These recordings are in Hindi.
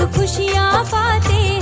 सब खुशियाँ पाते हैं।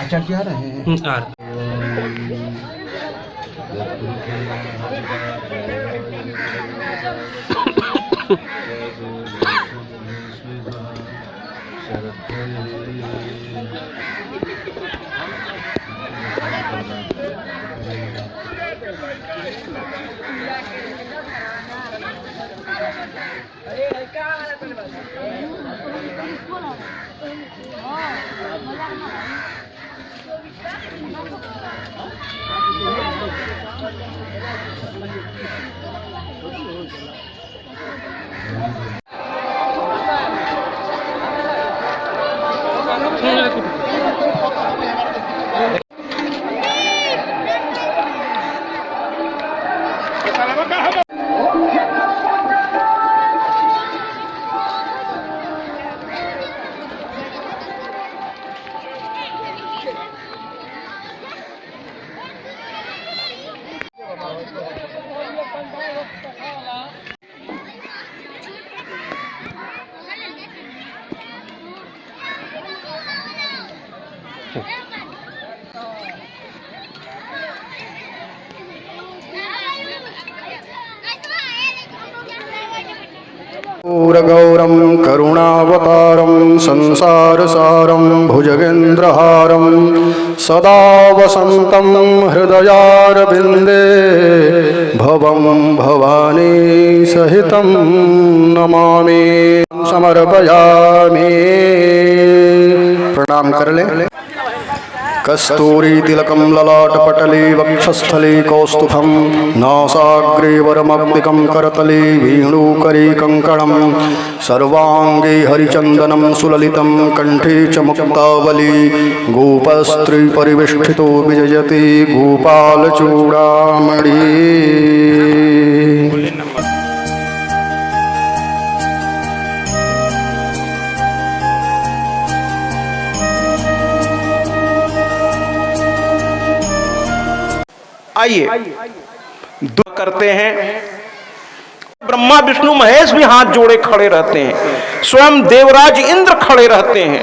आचार्य आ रहे हैं। गौरम करुणावतारम संसारसारम भुजगेन्द्रहारम सदा वसन्तं हृदयारविन्दे भवं भवानी सहितं नमामि समर्पयामि। प्रणाम कर ले। कस्तूरी तिलकं ललाटपटले वक्षस्थले कौस्तुभं नासाग्रे वरमब्दिकं करतले वेणुकरे कङ्कणं सर्वाङ्गे हरिचन्दनं सुललितं कण्ठे च मुक्तावली गोपस्त्रीपरिवेष्टितो विजयते गोपालचूडामणि। आइए दुआ करते हैं। ब्रह्मा विष्णु महेश भी हाथ जोड़े खड़े रहते हैं, स्वयं देवराज इंद्र खड़े रहते हैं।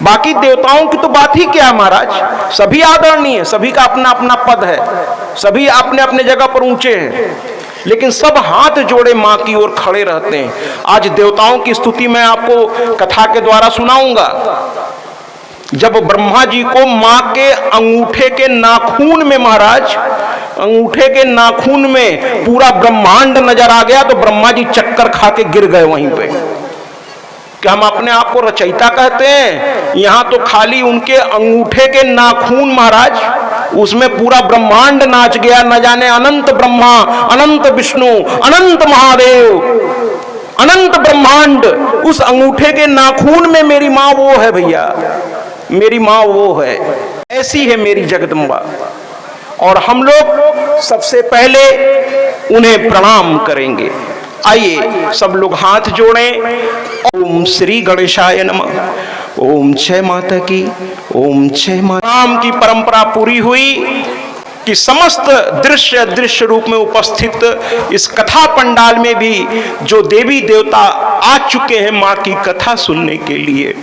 बाकी देवताओं की तो बात ही क्या है महाराज, सभी आदरणीय, सभी का अपना अपना पद है, सभी अपने अपने जगह पर ऊंचे हैं, लेकिन सब हाथ जोड़े मां की ओर खड़े रहते हैं। आज देवताओं की स्तुति मैं आपको कथा के द्वारा सुनाऊंगा। जब ब्रह्मा जी को मां के अंगूठे के नाखून में, महाराज अंगूठे के नाखून में पूरा ब्रह्मांड नजर आ गया, तो ब्रह्मा जी चक्कर खा के गिर गए वहीं पे। क्या हम अपने आप को रचयिता कहते हैं? यहां तो खाली उनके अंगूठे के नाखून महाराज, उसमें पूरा ब्रह्मांड नाच गया। न जाने अनंत ब्रह्मा, अनंत विष्णु, अनंत महादेव, अनंत ब्रह्मांड उस अंगूठे के नाखून में। मेरी मां वो है भैया, मेरी मां वो है, ऐसी है मेरी जगदम्बा। और हम लोग सबसे पहले उन्हें प्रणाम करेंगे। आइए सब लोग हाथ जोड़ें। ओम श्री गणेशाय नमः। ओम जय माता की, ओम जय माता। राम की परंपरा पूरी हुई कि समस्त दृश्य दृश्य रूप में उपस्थित इस कथा पंडाल में भी जो देवी देवता आ चुके हैं मां की कथा सुनने के लिए,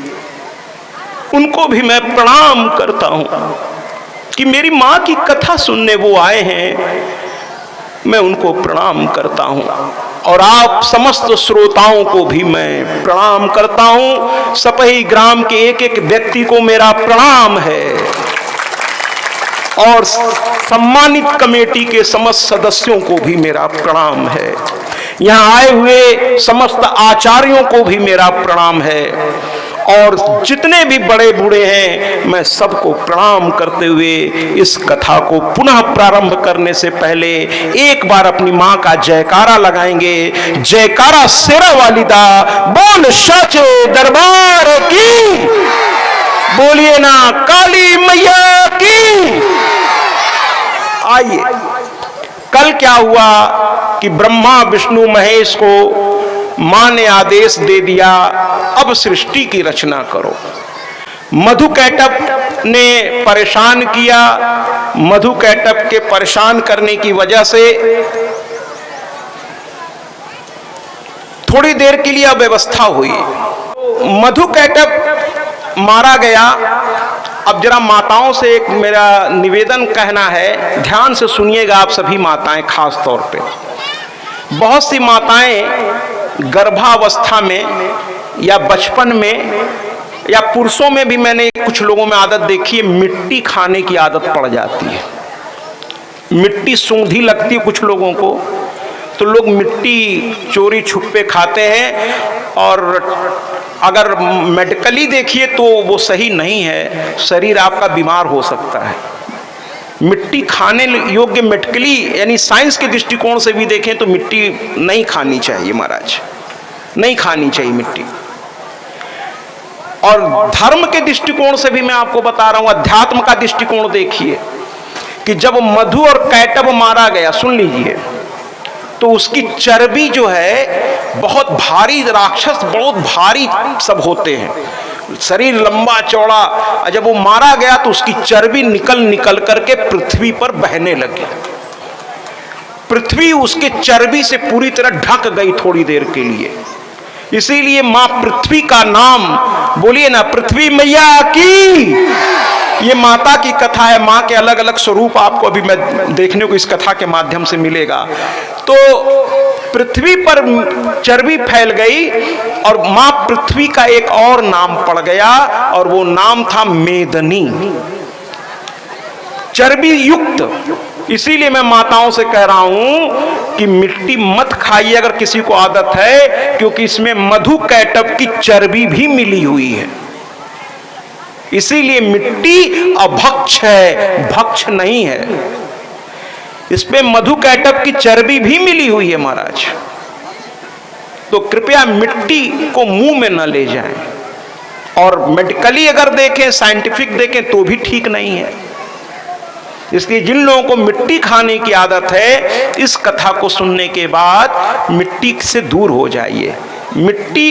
उनको भी मैं प्रणाम करता हूं कि मेरी मां की कथा सुनने वो आए हैं। मैं उनको प्रणाम करता हूं और आप समस्त श्रोताओं को भी मैं प्रणाम करता हूं। सपही ग्राम के एक एक व्यक्ति को मेरा प्रणाम है और सम्मानित कमेटी के समस्त सदस्यों को भी मेरा प्रणाम है। यहाँ आए हुए समस्त आचार्यों को भी मेरा प्रणाम है और जितने भी बड़े बूढ़े हैं मैं सबको प्रणाम करते हुए इस कथा को पुनः प्रारंभ करने से पहले एक बार अपनी मां का जयकारा लगाएंगे। जयकारा शेरा वालिदा बोल सच्चे दरबार की, बोलिए ना काली मैया की। आइए, कल क्या हुआ कि ब्रह्मा विष्णु महेश को मां ने आदेश दे दिया, अब सृष्टि की रचना करो। मधुकैटभ ने परेशान किया। मधुकैटभ के परेशान करने की वजह से थोड़ी देर के लिए अव्यवस्था हुई। मधुकैटभ मारा गया। अब जरा माताओं से एक मेरा निवेदन कहना है, ध्यान से सुनिएगा आप सभी माताएं, खास तौर पे बहुत सी माताएं गर्भावस्था में या बचपन में या पुरुषों में भी मैंने कुछ लोगों में आदत देखी है, मिट्टी खाने की आदत पड़ जाती है। मिट्टी सूंधी लगती है कुछ लोगों को, तो लोग मिट्टी चोरी छुपे खाते हैं। और अगर मेडिकली देखिए तो वो सही नहीं है, शरीर आपका बीमार हो सकता है। मिट्टी खाने योग्य मेडिकली यानी साइंस के दृष्टिकोण से भी देखें तो मिट्टी नहीं खानी चाहिए महाराज, नहीं खानी चाहिए मिट्टी। और धर्म के दृष्टिकोण से भी मैं आपको बता रहा हूं, अध्यात्म का दृष्टिकोण देखिए कि जब मधु और कैटभ मारा गया, सुन लीजिए, तो उसकी चर्बी जो है बहुत भारी, राक्षस बहुत भारी सब होते हैं, शरीर लंबा चौड़ा। जब वो मारा गया तो उसकी चर्बी निकल निकल करके पृथ्वी पर बहने लगी। पृथ्वी उसके चर्बी से पूरी तरह ढक गई थोड़ी देर के लिए। इसीलिए मां पृथ्वी का नाम, बोलिए ना पृथ्वी मैया की। ये माता की कथा है, मां के अलग अलग स्वरूप आपको अभी मैं देखने को इस कथा के माध्यम से मिलेगा। तो पृथ्वी पर चर्बी फैल गई और मां पृथ्वी का एक और नाम पड़ गया और वो नाम था मेदनी, चर्बी युक्त। इसीलिए मैं माताओं से कह रहा हूं कि मिट्टी मत खाइए अगर किसी को आदत है, क्योंकि इसमें मधु कैटभ की चर्बी भी मिली हुई है। इसीलिए मिट्टी अभक्ष है, भक्ष नहीं है। इसमें मधु कैटभ की चर्बी भी मिली हुई है महाराज। तो कृपया मिट्टी को मुंह में न ले जाएं। और मेडिकली अगर देखें, साइंटिफिक देखें तो भी ठीक नहीं है। इसलिए जिन लोगों को मिट्टी खाने की आदत है, इस कथा को सुनने के बाद मिट्टी से दूर हो जाइए। मिट्टी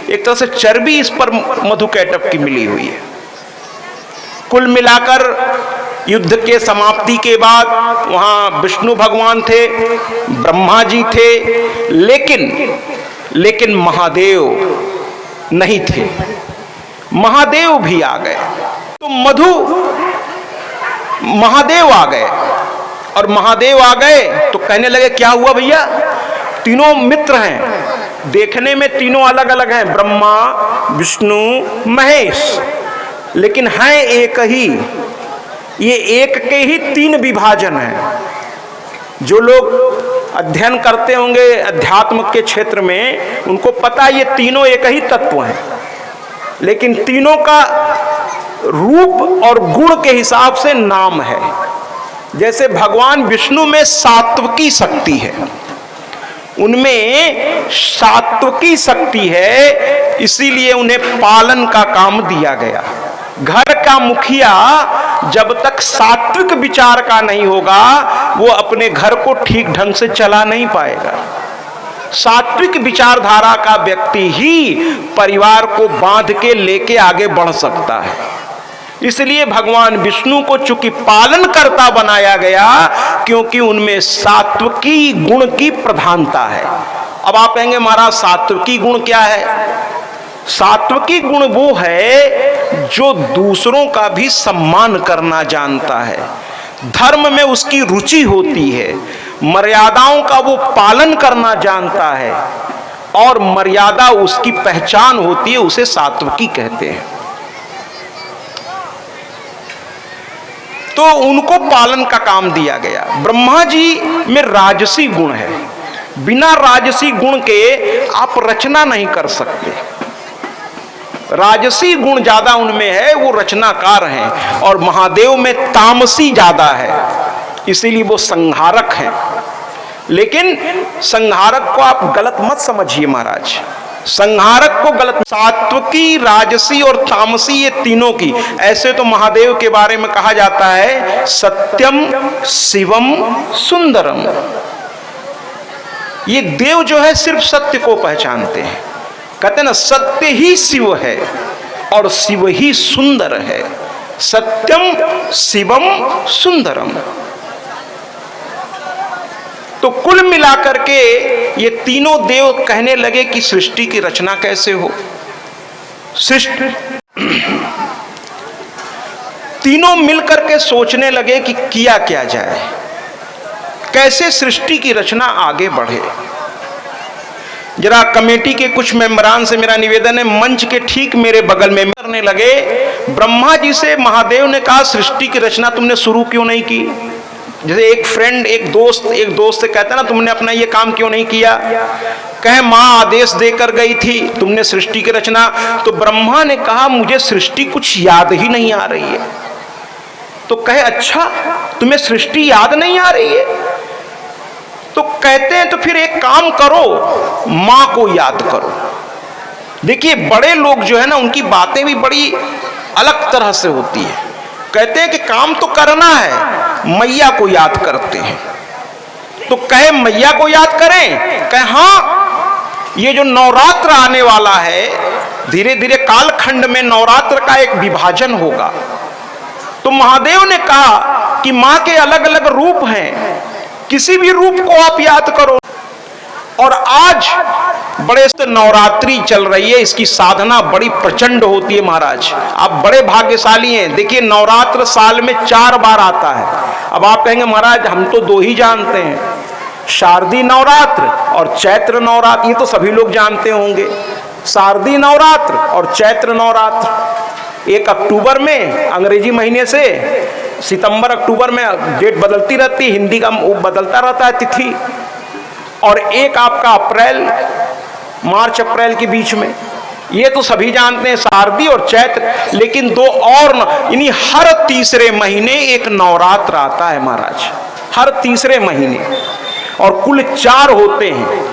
एक तरह से चर्बी इस पर मधु कैटभ की मिली हुई है। कुल मिलाकर युद्ध के समाप्ति के बाद वहां विष्णु भगवान थे, ब्रह्मा जी थे, लेकिन महादेव नहीं थे। महादेव भी आ गए। तो महादेव आ गए और महादेव आ गए तो कहने लगे क्या हुआ भैया, तीनों मित्र हैं, देखने में तीनों अलग अलग हैं, ब्रह्मा विष्णु महेश, लेकिन हैं एक ही। ये एक के ही तीन विभाजन हैं। जो लोग अध्ययन करते होंगे अध्यात्म के क्षेत्र में, उनको पता ये तीनों एक ही तत्व हैं, लेकिन तीनों का रूप और गुण के हिसाब से नाम है। जैसे भगवान विष्णु में सात्विकी शक्ति है, उनमें सात्विकी शक्ति है, इसीलिए उन्हें पालन का काम दिया गया। घर का मुखिया जब तक सात्विक विचार का नहीं होगा, वो अपने घर को ठीक ढंग से चला नहीं पाएगा। सात्विक विचारधारा का व्यक्ति ही परिवार को बांध के लेके आगे बढ़ सकता है। इसलिए भगवान विष्णु को चूंकि पालनकर्ता बनाया गया, क्योंकि उनमें सात्विकी गुण की प्रधानता है। अब आप कहेंगे महाराज सात्विकी गुण क्या है? सात्विकी गुण वो है जो दूसरों का भी सम्मान करना जानता है, धर्म में उसकी रुचि होती है, मर्यादाओं का वो पालन करना जानता है, और मर्यादा उसकी पहचान होती है, उसे सात्विकी कहते हैं। तो उनको पालन का काम दिया गया। ब्रह्मा जी में राजसी गुण है, बिना राजसी गुण के आप रचना नहीं कर सकते। राजसी गुण ज्यादा उनमें है, वो रचनाकार हैं, और महादेव में तामसी ज्यादा है, इसीलिए वो संहारक हैं। लेकिन संहारक को आप गलत मत समझिए महाराज, संहारक को गलत। सात्विकी, राजसी और तामसी, ये तीनों की, ऐसे तो महादेव के बारे में कहा जाता है सत्यम शिवम सुंदरम। ये देव जो है सिर्फ सत्य को पहचानते हैं। कहते हैं ना, सत्य ही शिव है और शिव ही सुंदर है। सत्यम शिवम सुंदरम। तो कुल मिलाकर के ये तीनों देव कहने लगे कि सृष्टि की रचना कैसे हो। सृष्टि तीनों मिलकर के सोचने लगे कि किया क्या जाए, कैसे सृष्टि की रचना आगे बढ़े। जरा कमेटी के कुछ मेंबरान से मेरा निवेदन है, मंच के ठीक मेरे बगल में करने लगे। ब्रह्मा जी से महादेव ने कहा सृष्टि की रचना तुमने शुरू क्यों नहीं की? जैसे एक फ्रेंड, एक दोस्त से कहता ना, तुमने अपना ये काम क्यों नहीं किया? कहे माँ आदेश देकर गई थी, तुमने सृष्टि की रचना। तो ब्रह्मा ने कहा मुझे सृष्टि कुछ याद ही नहीं आ रही है। तो कहे अच्छा तुम्हें सृष्टि याद नहीं आ रही है? तो कहते हैं तो फिर एक काम करो, माँ को याद करो। देखिए बड़े लोग जो है ना, उनकी बातें भी बड़ी अलग तरह से होती है। कहते हैं कि काम तो करना है, मैया को याद करते हैं। तो कहे मैया को याद करें? कहे हाँ, ये जो नवरात्र आने वाला है, धीरे धीरे कालखंड में नवरात्र का एक विभाजन होगा। तो महादेव ने कहा कि माँ के अलग अलग रूप हैं, किसी भी रूप को आप याद करो। और आज बड़े नवरात्रि चल रही है, इसकी साधना बड़ी प्रचंड होती है महाराज। आप बड़े भाग्यशाली हैं। देखिए नवरात्र साल में 4 बार आता है। अब आप कहेंगे महाराज हम तो 2 ही जानते हैं, शारदीय नवरात्र और चैत्र नवरात्र। ये तो सभी लोग जानते होंगे, शारदीय नवरात्र और चैत्र नवरात्र। 1 अक्टूबर में अंग्रेजी महीने से, सितंबर अक्टूबर में डेट बदलती रहती है, हिंदी का बदलता रहता है तिथि। और 1 आपका अप्रैल, मार्च अप्रैल के बीच में। ये तो सभी जानते हैं शारदीय और चैत्र। लेकिन 2 और, यानी हर तीसरे महीने एक नवरात्र आता है महाराज, हर तीसरे महीने, और कुल 4 होते हैं।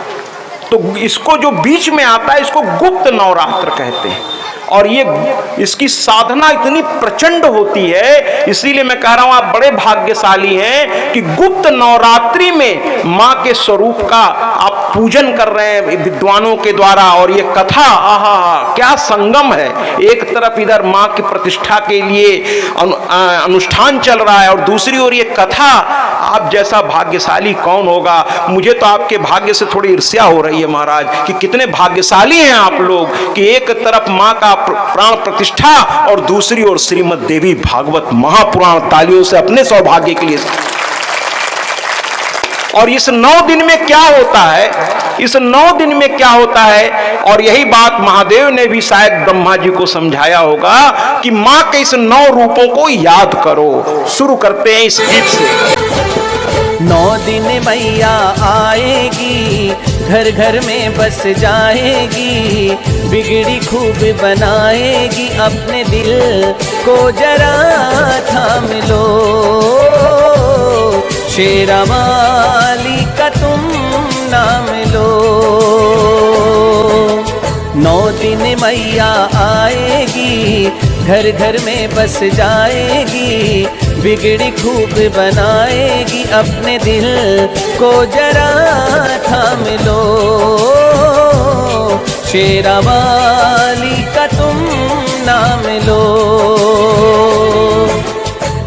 तो इसको जो बीच में आता है इसको गुप्त नवरात्र कहते हैं। और ये इसकी साधना इतनी प्रचंड होती है, इसीलिए मैं कह रहा हूं आप बड़े भाग्यशाली हैं कि गुप्त नवरात्रि में माँ के स्वरूप का आप पूजन कर रहे हैं विद्वानों के द्वारा। और ये कथा, आहा क्या संगम है। एक तरफ इधर माँ की प्रतिष्ठा के लिए अनुष्ठान चल रहा है, और दूसरी ओर ये कथा। आप जैसा भाग्यशाली कौन होगा। मुझे तो आपके भाग्य से थोड़ी ईर्ष्या हो रही है महाराज, कि कितने भाग्यशाली हैं आप लोग कि एक तरफ माँ का प्राण प्रतिष्ठा और दूसरी ओर श्रीमद् देवी भागवत महापुराण। तालियों से अपने सौभाग्य के लिए। और इस 9 दिन में क्या होता है, इस 9 दिन में क्या होता है, और यही बात महादेव ने भी शायद ब्रह्मा जी को समझाया होगा कि मां के इस 9 रूपों को याद करो। शुरू करते हैं इस गीत से। 9 दिन मैया आएगी, घर घर में बस जाएगी, बिगड़ी खूब बनाएगी, अपने दिल को जरा थाम लो, शेरा वाली का तुम नाम लो। 9 दिन मैया आएगी, घर घर में बस जाएगी, बिगड़ी खूब बनाएगी, अपने दिल को जरा थाम लो, शेरा वाली का तुम नाम लो।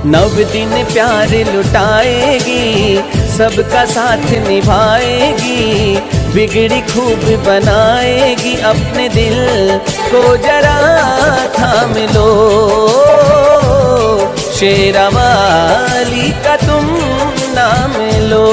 9 दिन प्यार लुटाएगी, सबका साथ निभाएगी, बिगड़ी खूब बनाएगी, अपने दिल को जरा थाम लो, शेरा वाली का तुम नाम लो।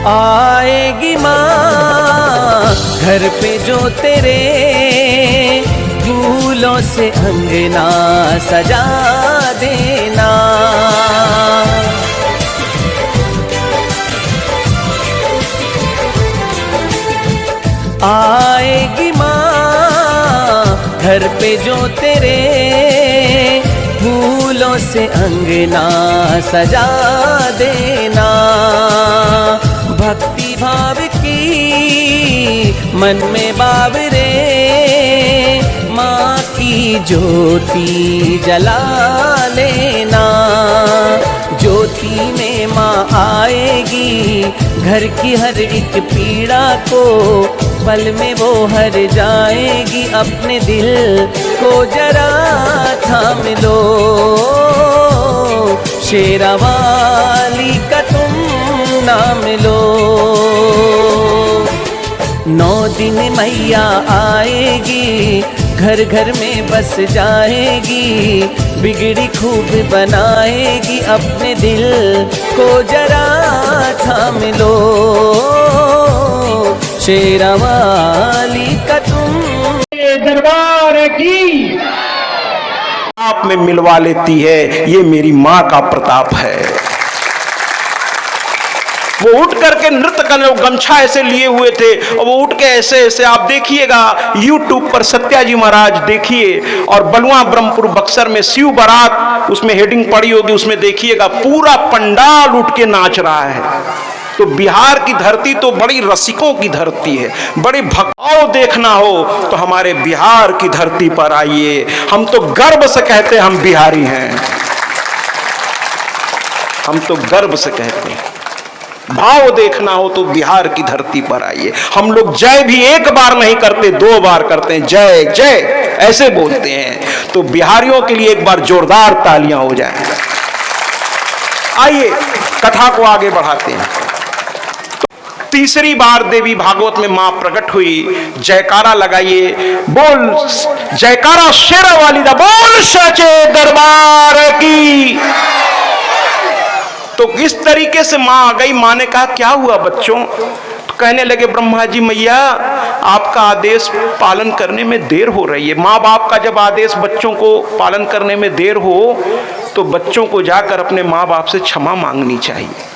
आएगी माँ घर पे जो तेरे, फूलों से अंगना सजा देना। आएगी माँ घर पे जो तेरे, फूलों से अंगना सजा देना। भक्ति भाव की मन में बावरे, माँ की ज्योति जला लेना। ज्योति में माँ आएगी, घर की हर एक पीड़ा को पल में वो हर जाएगी, अपने दिल को जरा थाम लो, शेरा वाली का तुम नाम लो। 9 दिन मैया आएगी, घर घर में बस जाएगी, बिगड़ी खूब बनाएगी, अपने दिल को जरा थाम लो, शेरा वाली का तुम दरबार की आप में मिलवा लेती है, ये मेरी मां का प्रताप है। वो उठ करके नृत्य करने, वो गमछा ऐसे लिए हुए थे और वो उठ के ऐसे ऐसे, आप देखिएगा YouTube पर सत्याजी महाराज देखिए, और बलुआ ब्रह्मपुर बक्सर में शिव बारात उसमें हेडिंग पड़ी होगी, उसमें देखिएगा पूरा पंडाल उठ के नाच रहा है। तो बिहार की धरती तो बड़ी रसिकों की धरती है, बड़ी भक्तों देखना हो तो हमारे बिहार की धरती पर आइए। हम तो गर्व से कहते हैं हम बिहारी हैं, हम तो गर्व से कहते हैं। भाव देखना हो तो बिहार की धरती पर आइए। हम लोग जय भी एक बार नहीं करते, 2 बार करते हैं, जय जय ऐसे बोलते हैं। तो बिहारियों के लिए एक बार जोरदार तालियां हो जाएं। आइए कथा को आगे बढ़ाते हैं। तीसरी बार देवी भागवत में मां प्रकट हुई, जयकारा लगाइए, बोल जयकारा शेरा वाली दा, बोल सचे दरबार की। तो इस तरीके से मां आ गई। मां ने कहा क्या हुआ बच्चों? तो कहने लगे ब्रह्मा जी मैया आपका आदेश पालन करने में देर हो रही है। माँ बाप का जब आदेश बच्चों को पालन करने में देर हो तो बच्चों को जाकर अपने माँ बाप से क्षमा मांगनी चाहिए।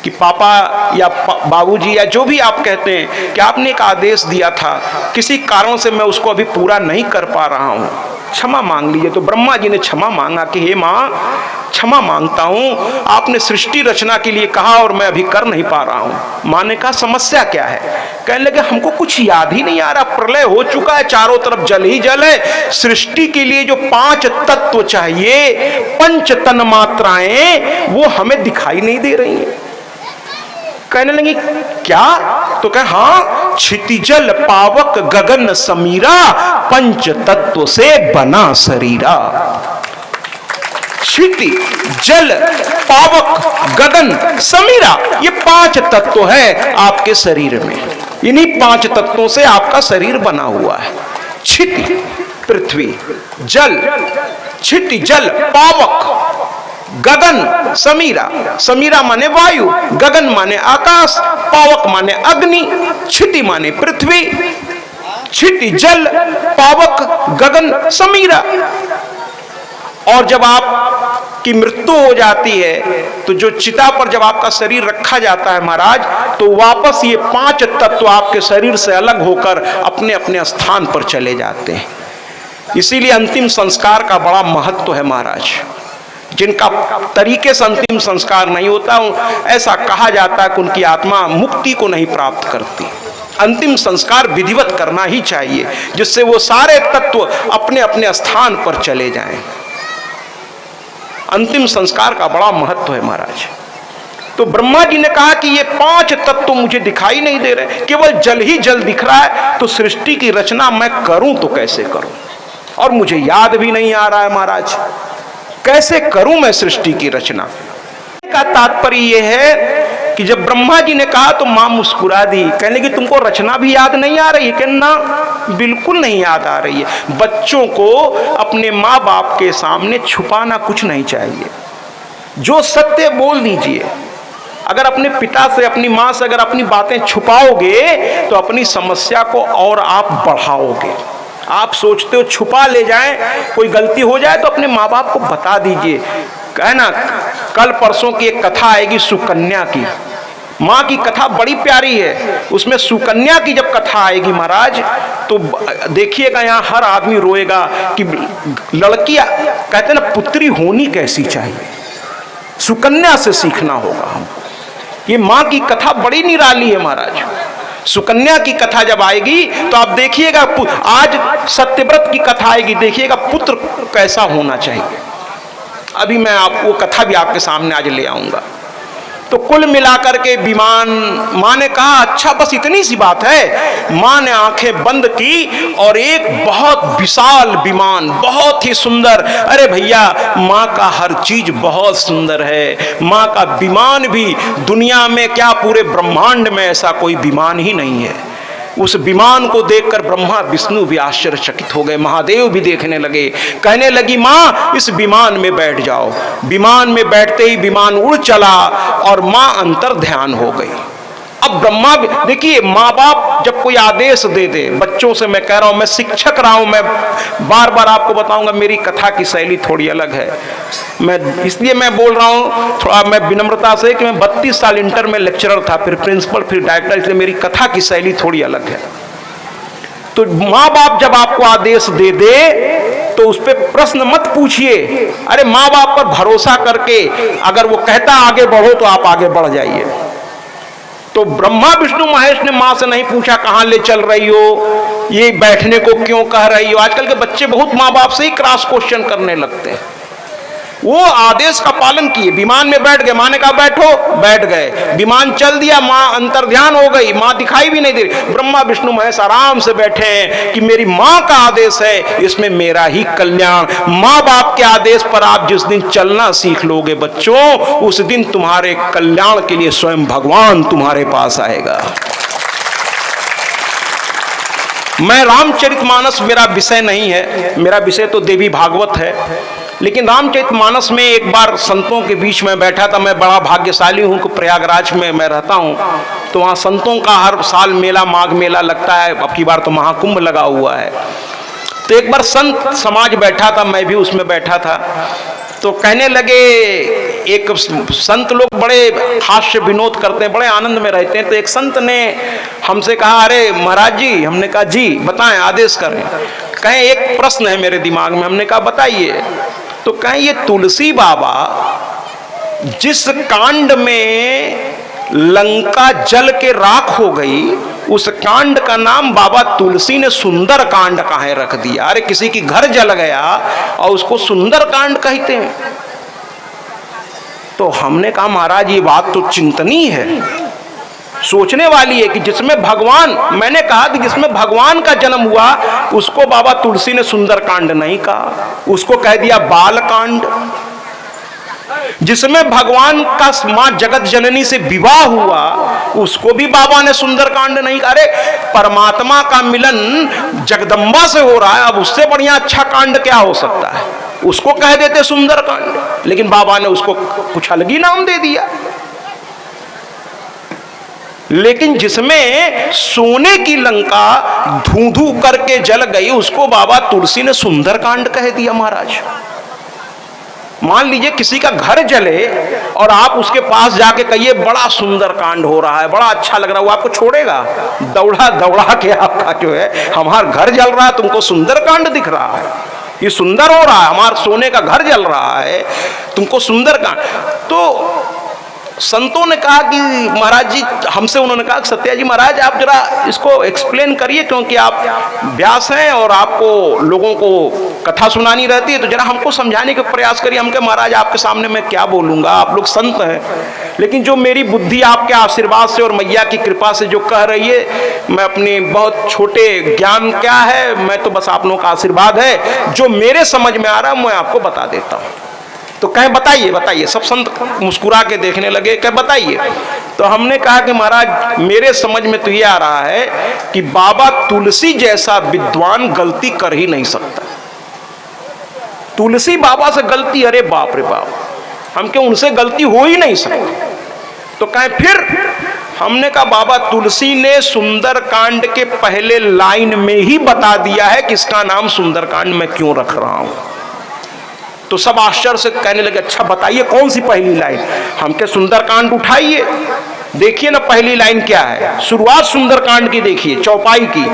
कि पापा या बाबूजी या जो भी आप कहते हैं कि आपने एक आदेश दिया था, किसी कारण से मैं उसको अभी पूरा नहीं कर पा रहा हूँ, क्षमा मांग लीजिए। तो ब्रह्मा जी ने क्षमा मांगा कि हे माँ, क्षमा मांगता हूँ, आपने सृष्टि रचना के लिए कहा और मैं अभी कर नहीं पा रहा हूँ। माँ ने कहा समस्या क्या है? कहने लगे हमको कुछ याद ही नहीं आ रहा, प्रलय हो चुका है, चारों तरफ जल ही जल है, सृष्टि के लिए जो 5 तत्व चाहिए, 5 तन मात्राएं, वो हमें दिखाई नहीं दे रही हैं। कहने लगे क्या? तो कहे हाँ, क्षितिजल पावक गगन समीरा, 5 तत्व से बना शरीरा। क्षिति जल पावक गगन समीरा, ये 5 तत्व है आपके शरीर में। इन्हीं 5 तत्वों से आपका शरीर बना हुआ है। क्षिति पृथ्वी, जल, क्षिति जल पावक, गगन समीरा, समीरा माने वायु, गगन माने आकाश, पावक माने अग्नि, क्षिति माने पृथ्वी, क्षिति जल पावक गगन समीरा। और जब आपकी मृत्यु हो जाती है तो जो चिता पर जब आपका शरीर रखा जाता है महाराज, तो वापस ये 5 तत्व आपके शरीर से अलग होकर अपने अपने स्थान पर चले जाते हैं। इसीलिए अंतिम संस्कार का बड़ा महत्व है महाराज। जिनका तरीके से अंतिम संस्कार नहीं होता, ऐसा कहा जाता है कि उनकी आत्मा मुक्ति को नहीं प्राप्त करती। अंतिम संस्कार विधिवत करना ही चाहिए, जिससे वो सारे तत्व अपने अपने स्थान पर चले जाएं। अंतिम संस्कार का बड़ा महत्व है महाराज। तो ब्रह्मा जी ने कहा कि ये 5 तत्व मुझे दिखाई नहीं दे रहे, केवल जल ही जल दिख रहा है, तो सृष्टि की रचना मैं करूं तो कैसे करूं? और मुझे याद भी नहीं आ रहा है महाराज, कैसे करूं मैं सृष्टि की रचना? का तात्पर्य यह है कि जब ब्रह्मा जी ने कहा तो मां मुस्कुरा दी, कहने की तुमको रचना भी याद नहीं आ रही है? कहना बिल्कुल नहीं याद आ रही है। बच्चों को अपने माँ बाप के सामने छुपाना कुछ नहीं चाहिए, जो सत्य बोल दीजिए। अगर अपने पिता से, अपनी माँ से अगर अपनी बातें छुपाओगे तो अपनी समस्या को और आप बढ़ाओगे। आप सोचते हो छुपा ले जाएं, कोई गलती हो जाए तो अपने माँ बाप को बता दीजिए। है ना, कल परसों की एक कथा आएगी सुकन्या की, माँ की कथा बड़ी प्यारी है। उसमें सुकन्या की जब कथा आएगी महाराज, तो देखिएगा यहाँ हर आदमी रोएगा कि लड़की, कहते ना, पुत्री होनी कैसी चाहिए, सुकन्या से सीखना होगा हमको। ये माँ की कथा बड़ी निराली है महाराज। सुकन्या की कथा जब आएगी तो आप देखिएगा, आज सत्यव्रत की कथा आएगी, देखिएगा पुत्र कैसा होना चाहिए। अभी मैं आपको कथा भी आपके सामने आज ले आऊंगा। तो कुल मिलाकर के विमान, माँ ने कहा अच्छा बस इतनी सी बात है। माँ ने आंखें बंद की और एक बहुत विशाल विमान, बहुत ही सुंदर, अरे भैया माँ का हर चीज बहुत सुंदर है। माँ का विमान भी दुनिया में क्या पूरे ब्रह्मांड में ऐसा कोई विमान ही नहीं है। उस विमान को देखकर ब्रह्मा विष्णु भी आश्चर्यचकित हो गए, महादेव भी देखने लगे। कहने लगी माँ इस विमान में बैठ जाओ। विमान में बैठते ही विमान उड़ चला और माँ अंतर ध्यान हो गई। अब ब्रह्मा, देखिए माँ बाप जब कोई आदेश दे दे, बच्चों से मैं कह रहा हूँ, मैं शिक्षक रहा हूँ, मैं बार बार आपको बताऊंगा, मेरी कथा की शैली थोड़ी अलग है। मैं इसलिए मैं बोल रहा हूँ थोड़ा मैं विनम्रता से कि मैं 32 साल इंटर में लेक्चरर था, फिर प्रिंसिपल, फिर डायरेक्टर, इसलिए मेरी कथा की शैली थोड़ी अलग है। तो माँ बाप जब आपको आदेश दे दे तो उस पर प्रश्न मत पूछिए। अरे माँ बाप पर भरोसा करके अगर वो कहता आगे बढ़ो तो आप आगे बढ़ जाइए। तो ब्रह्मा विष्णु महेश ने माँ से नहीं पूछा कहाँ ले चल रही हो, ये बैठने को क्यों कह रही हो। आजकल के बच्चे बहुत माँ बाप से ही क्रॉस क्वेश्चन करने लगते हैं। वो आदेश का पालन किए, विमान में बैठ गए, माँ ने कहा बैठो, बैठ गए, विमान चल दिया, माँ अंतर्ध्यान हो गई, माँ दिखाई भी नहीं दे रही। ब्रह्मा विष्णु महेश आराम से बैठे हैं कि मेरी माँ का आदेश है, इसमें मेरा ही कल्याण। माँ बाप के आदेश पर आप जिस दिन चलना सीख लोगे बच्चों, उस दिन तुम्हारे कल्याण के लिए स्वयं भगवान तुम्हारे पास आएगा। मैं रामचरितमानस मेरा विषय नहीं है, मेरा विषय तो देवी भागवत है, लेकिन रामचरितमानस में एक बार संतों के बीच में बैठा था। मैं बड़ा भाग्यशाली हूँ कि प्रयागराज में मैं रहता हूँ, तो वहाँ संतों का हर साल मेला, माघ मेला लगता है। अब की बार तो महाकुंभ लगा हुआ है। तो एक बार संत समाज बैठा था, मैं भी उसमें बैठा था। तो कहने लगे, एक संत लोग बड़े हास्य विनोद करते हैं, बड़े आनंद में रहते हैं। तो एक संत ने हमसे कहा, अरे महाराज जी। हमने कहा जी बताएं, आदेश करें। कहें एक प्रश्न है मेरे दिमाग में। हमने कहा बताइए। तो कहें ये तुलसी बाबा जिस कांड में लंका जल के राख हो गई, उस कांड का नाम बाबा तुलसी ने सुंदर कांड काहे रख दिया? अरे किसी की घर जल गया और उसको सुंदर कांड कहते हैं। तो हमने कहा महाराज ये बात तो चिंतनीय है, सोचने वाली है कि जिसमें भगवान, मैंने कहा कि जिसमें भगवान का जन्म हुआ उसको बाबा तुलसी ने सुंदर कांड नहीं कहा, उसको कह दिया बाल कांड। जिसमें भगवान का मां जगत जननी से विवाह हुआ उसको भी बाबा ने सुंदर कांड नहीं कहा। अरे परमात्मा का मिलन जगदम्बा से हो रहा है, अब उससे बढ़िया अच्छा कांड क्या हो सकता है? उसको कह देते सुंदर कांड, लेकिन बाबा ने उसको कुछ अलग ही नाम दे दिया। लेकिन जिसमें सोने की लंका धू धू करके जल गई उसको बाबा तुलसी ने सुंदर कांड कह दिया। महाराज मान लीजिए किसी का घर जले और आप उसके पास जाके कहिए बड़ा सुंदर कांड हो रहा है, बड़ा अच्छा लग रहा है, वो आपको छोड़ेगा? दौड़ा दौड़ा के आपका जो है, हमारा घर जल रहा है तुमको सुंदर कांड दिख रहा है, ये सुंदर हो रहा है, हमारा सोने का घर जल रहा है, तुमको सुंदर कांड। तो संतों ने कहा कि महाराज जी, हमसे उन्होंने कहा सत्या जी महाराज आप जरा इसको एक्सप्लेन करिए, क्योंकि आप व्यास हैं और आपको लोगों को कथा सुनानी रहती है, तो जरा हमको समझाने का प्रयास करिए। हम कहे महाराज आपके सामने मैं क्या बोलूँगा, आप लोग संत हैं, लेकिन जो मेरी बुद्धि आपके आशीर्वाद से और मैया की कृपा से जो कह रही है, मैं अपने बहुत छोटे ज्ञान क्या है, मैं तो बस आप लोगों का आशीर्वाद है, जो मेरे समझ में आ रहा है मैं आपको बता देता हूँ। तो कहे बताइए बताइए। सब संत मुस्कुरा के देखने लगे, कहे बताइए। तो हमने कहा कि महाराज मेरे समझ में तो ये आ रहा है कि बाबा तुलसी जैसा विद्वान गलती कर ही नहीं सकता। तुलसी बाबा से गलती, अरे बाप रे बाप, हम क्यों, उनसे गलती हो ही नहीं सकती। तो कहे फिर? हमने कहा बाबा तुलसी ने सुंदर कांड के पहले लाइन में ही बता दिया है कि इसका नाम सुंदर कांड मैं क्यों रख रहा हूं। तो सब आश्चर्य से कहने लगे अच्छा बताइए कौन सी पहली लाइन? हम के सुंदरकांड उठाइए, देखिए ना पहली लाइन क्या है। शुरुआत सुंदरकांड की देखिए, चौपाई की,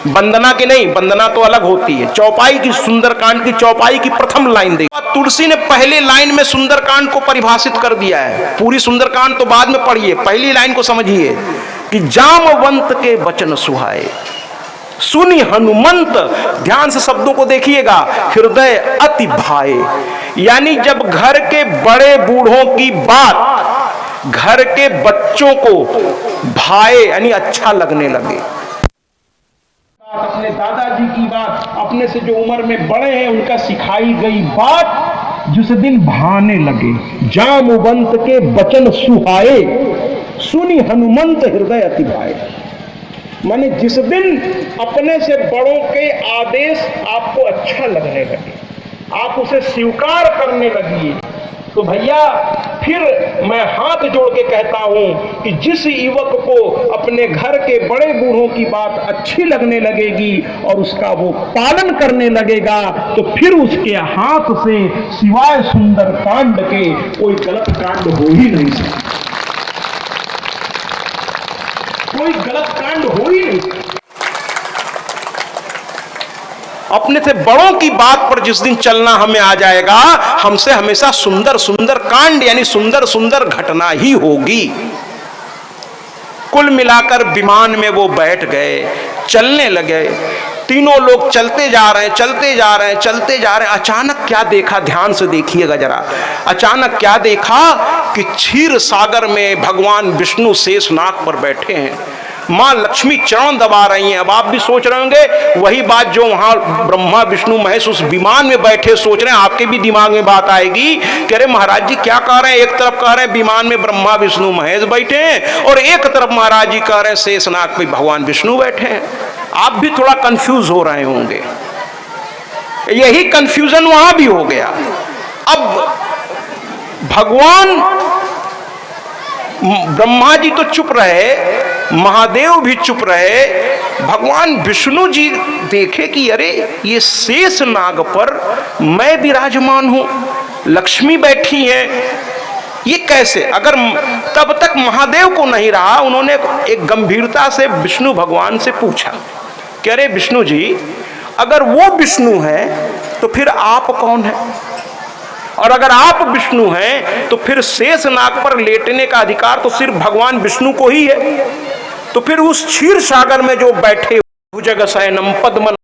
वंदना की नहीं, वंदना तो अलग होती है, चौपाई की, सुंदरकांड की चौपाई की प्रथम लाइन देखिए। तुलसी ने पहले लाइन में सुंदरकांड को परिभाषित कर दिया है। पूरी सुंदरकांड तो बाद में पढ़िए, पहली लाइन को समझिए कि जामवंत के वचन सुहाए सुनी हनुमंत, ध्यान से शब्दों को देखिएगा, हृदय अति भाए, यानी जब घर के बड़े बूढ़ों की बात घर के बच्चों को भाए यानी अच्छा लगने लगे। अपने दादाजी की बात, अपने से जो उम्र में बड़े हैं उनका सिखाई गई बात जिस दिन भाने लगे। जामवंत के वचन सुहाए सुनी हनुमंत हृदय अति भाए, माने जिस दिन अपने से बड़ों के आदेश आपको अच्छा लगने लगे, आप उसे स्वीकार करने लगिए, तो भैया फिर मैं हाथ जोड़ के कहता हूं कि जिस युवक को अपने घर के बड़े बूढ़ों की बात अच्छी लगने लगेगी और उसका वो पालन करने लगेगा, तो फिर उसके हाथ से सिवाय सुंदर कांड के कोई गलत कांड हो ही नहीं सकता, कोई गलत कांड हो ही नहीं। अपने से बड़ों की बात पर जिस दिन चलना हमें आ जाएगा, हमसे हमेशा सुंदर सुंदर कांड यानी सुंदर सुंदर घटना ही होगी। कुल मिलाकर विमान में वो बैठ गए, चलने लगे, तीनों लोग चलते जा रहे हैं, चलते जा रहे हैं, चलते जा रहे हैं। अचानक क्या देखा, ध्यान से देखिएगा जरा। अचानक क्या देखा कि क्षीर सागर में भगवान विष्णु शेषनाग पर बैठे हैं, माँ लक्ष्मी चरण दबा रही हैं। अब आप भी सोच रहे होंगे वही बात जो वहां ब्रह्मा विष्णु महेश उस विमान में बैठे सोच रहे हैं, आपके भी दिमाग में बात आएगी कि अरे महाराज जी क्या कह रहे हैं, एक तरफ कह रहे हैं विमान में ब्रह्मा विष्णु महेश बैठे हैं और एक तरफ महाराज जी कह रहे हैं शेषनाग पे भगवान विष्णु बैठे हैं। आप भी थोड़ा कंफ्यूज हो रहे होंगे, यही कंफ्यूजन वहां भी हो गया। अब भगवान ब्रह्मा जी तो चुप रहे, महादेव भी चुप रहे, भगवान विष्णु जी देखे कि अरे ये शेषनाग पर मैं विराजमान हूं, लक्ष्मी बैठी है, ये कैसे? अगर तब तक महादेव को नहीं रहा, उन्होंने एक गंभीरता से विष्णु भगवान से पूछा कि अरे विष्णु जी, अगर वो विष्णु है तो फिर आप कौन है? और अगर आप विष्णु हैं तो फिर शेष नाग पर लेटने का अधिकार तो सिर्फ भगवान विष्णु को ही है। तो फिर उस क्षीर सागर में जो बैठे भुजग शयनम पद्म